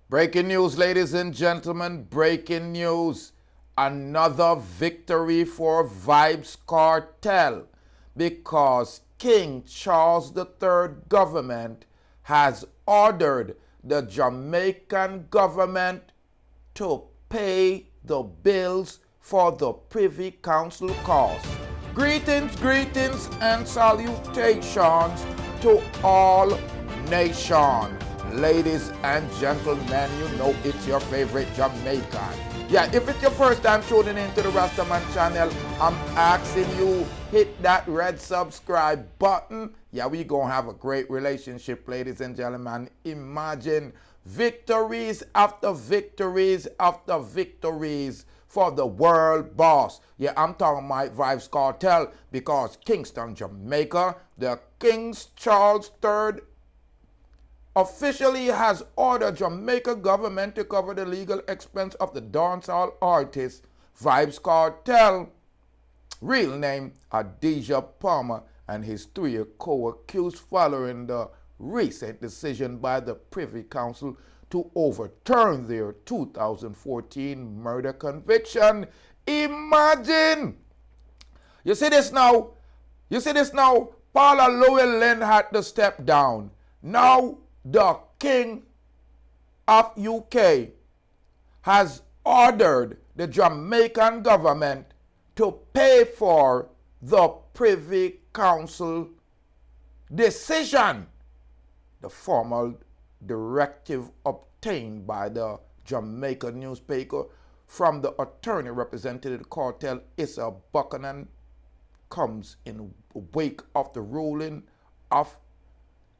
Breaking news, ladies and gentlemen, breaking news. Another victory for Vybz Kartel because King Charles III government has ordered the Jamaican government to pay the bills for the Privy Council costs. Greetings and salutations to all nations. Ladies and gentlemen, you know it's your favorite Jamaican. Yeah, if it's your first time tuning into the Rastaman channel, I'm asking you, hit that red subscribe button. Yeah, we gonna have a great relationship, ladies and gentlemen. Imagine victories after victories after victories for the world boss. Yeah, I'm talking about Vybz Kartel because Kingston, Jamaica, the King Charles III officially has ordered Jamaica government to cover the legal expense of the dancehall artist Vybz Kartel, real name Adidja Palmer, and his 3 co-accused following the recent decision by the Privy Council to overturn their 2014 murder conviction. Imagine! You see this now? Paula Llewellyn had to step down. Now the King of UK has ordered the Jamaican government to pay for the Privy Council decision. The formal directive obtained by the Jamaica newspaper from the attorney representing the cartel, Issa Buchanan, comes in wake of the ruling of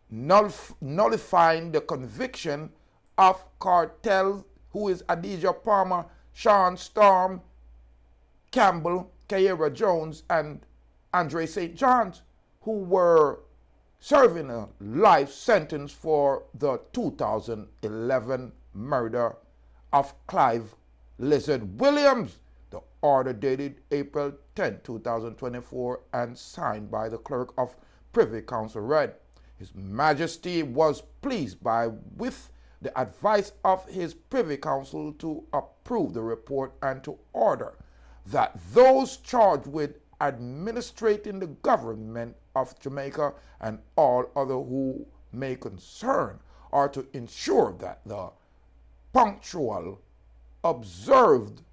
nullifying the conviction of Kartel, who is Adidja Palmer, Sean Storm, Campbell, Kiera Jones, and Andre St. John's, who were serving a life sentence for the 2011 murder of Clive Lizard Williams. The order dated April 10, 2024 and signed by the clerk of Privy Council read, His Majesty was pleased with the advice of his Privy Council to approve the report and to order that those charged with administrating the government of Jamaica and all other who may concern are to ensure that the punctual, observed,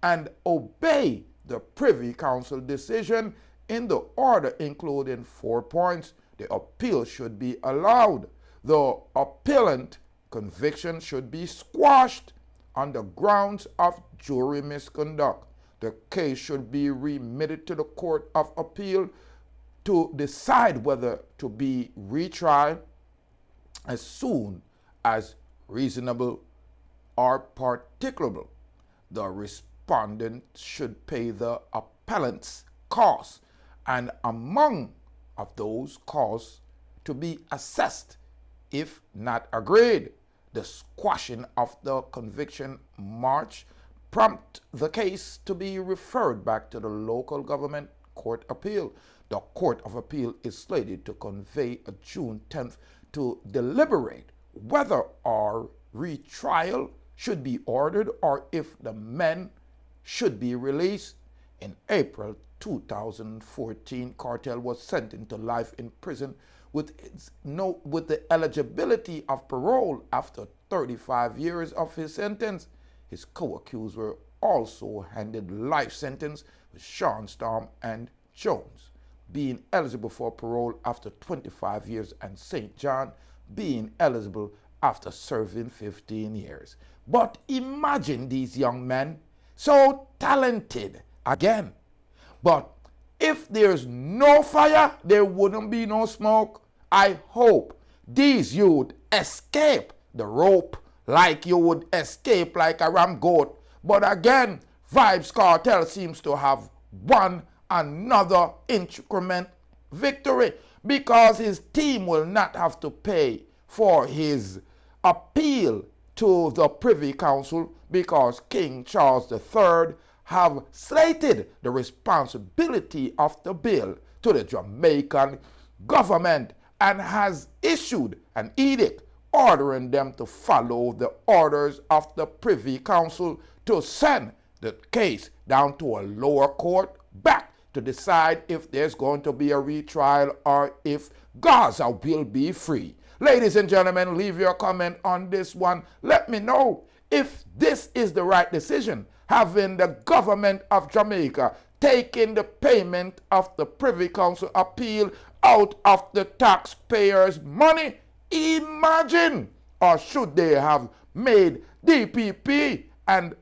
and obey the Privy Council decision in the order, including 4 points. The appeal should be allowed. The appellant conviction should be squashed on the grounds of jury misconduct. The case should be remitted to the Court of Appeal to decide whether to be retried as soon as reasonable or practicable. The respondent should pay the appellant's costs, and among of those costs to be assessed if not agreed. The squashing of the conviction march prompt the case to be referred back to the local government court appeal. The Court of Appeal is slated to convene on June 10th to deliberate whether our retrial should be ordered or if the men should be released. In April 2014, Kartel was sentenced to life in prison with the eligibility of parole after 35 years of his sentence. His co-accused were also handed life sentence with Sean Storm and Jones being eligible for parole after 25 years and St. John being eligible after serving 15 years. But imagine these young men, so talented again. But if there's no fire, there wouldn't be no smoke. I hope these youth escape the rope like you would escape like a ram goat. But again, Vybz Kartel seems to have won another increment victory because his team will not have to pay for his appeal to the Privy Council because King Charles III have slated the responsibility of the bill to the Jamaican government and has issued an edict ordering them to follow the orders of the Privy Council to send the case down to a lower court back to decide if there's going to be a retrial or if Gaza will be free. Ladies and gentlemen, leave your comment on this one. Let me know if this is the right decision, having the government of Jamaica taking the payment of the Privy Council Appeal out of the taxpayers' money. Imagine! Or should they have made DPP and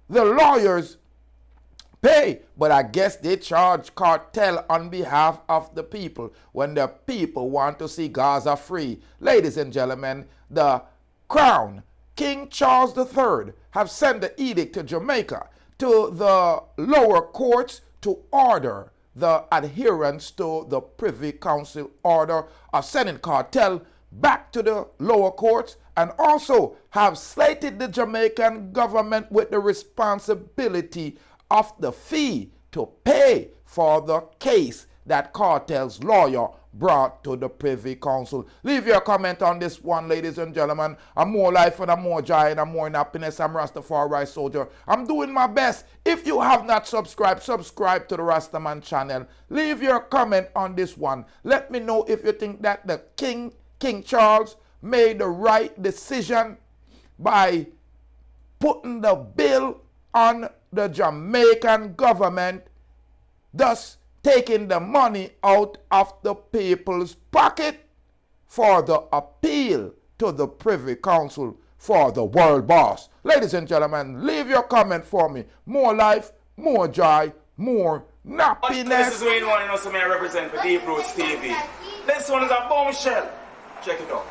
the lawyers pay? But I guess they charge Kartel on behalf of the people when the people want to see Gaza free. Ladies and gentlemen, the Crown, King Charles III, have sent the edict to Jamaica, to the lower courts, to order the adherence to the Privy Council order of sending Kartel back to the lower courts, and also have slated the Jamaican government with the responsibility of the fee to pay for the case that Kartel's lawyer brought to the Privy Council. Leave your comment on this one, ladies and gentlemen. I'm more life and I'm more joy and I'm more in happiness. I'm Rastafari soldier. I'm doing my best. If you have not subscribed, subscribe to the Rastaman channel. Leave your comment on this one. Let me know if you think that the King Charles made the right decision by putting the bill on the Jamaican government, thus taking the money out of the people's pocket for the appeal to the Privy Council for the world boss. Ladies and gentlemen, leave your comment for me. More life, more joy, more happiness. This is where you want to know something I represent for Deep Roots TV. This one is a bombshell. Check it out.